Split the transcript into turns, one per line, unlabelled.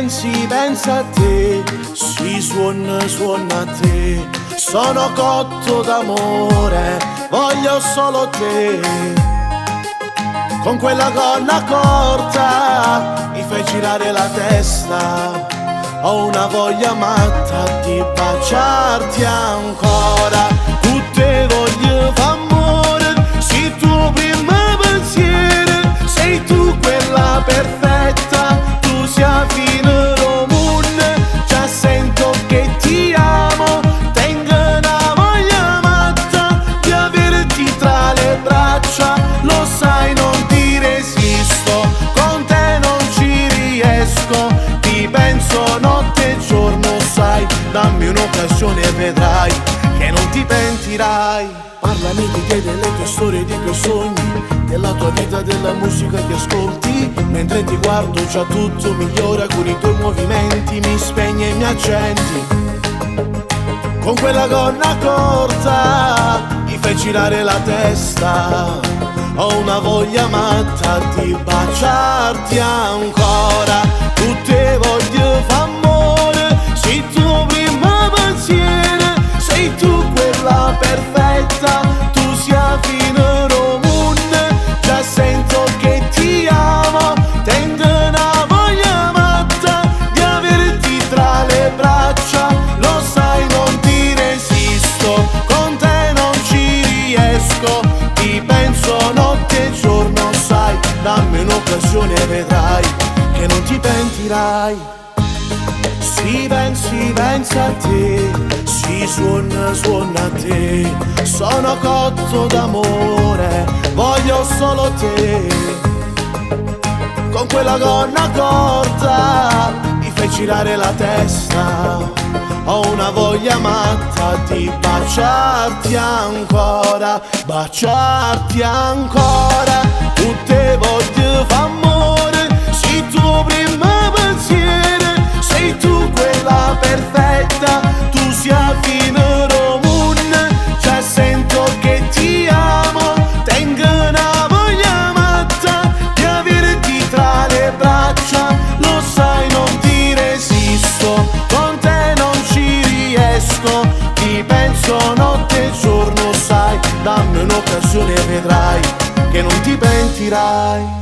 pensa a te, si suona a te. Sono cotto d'amore, voglio solo te. Con quella gonna corta mi fai girare la testa. Ho una voglia matta di baciarti ancora. Tutte voglie d'amore, sei tuo primo pensiero. Sei tu quella perfetta, tu sia fine romune. Già sento che ti amo, tengo una voglia matta di averti tra le braccia. Lo sai, non ti resisto, con te non ci riesco. Ti penso notte e giorno, sai, dammi un'occasione e vedrai che non ti pentirai. Parlami di te, delle tue storie, dei tuoi sogni, della tua vita, della musica che ascolti. Mentre ti guardo già tutto migliora, con i tuoi movimenti mi spegni e mi accendi. Con quella gonna corta mi fai girare la testa. Ho una voglia matta di baciarti ancora. Tutte voglie d'amore, sei tu prima pensiero. Sei tu quella perfetta, tu sia fine romune. Già sento che ti amo, tengo una voglia matta di averti tra le braccia. Lo sai, non ti resisto, con te non ci riesco. Ti penso notte e giorno, sai, dammi un'occasione e vedrai che non ti pentirai. Si pensa a te, si suona a te. Sono cotto d'amore, voglio solo te. Con quella gonna corta mi fai girare la testa. Ho una voglia matta di baciarti ancora, baciarti ancora. Tutte voglie d'amore, sei tuo primo pensiero. Sei tu quella perfetta, tu sia fine romune. Già sento che ti amo, tengo una voglia matta di averti tra le braccia. Lo sai, non ti resisto, con te non ci riesco. Ti penso notte e giorno, sai, dammi un'occasione e vedrai che non ti pentirai.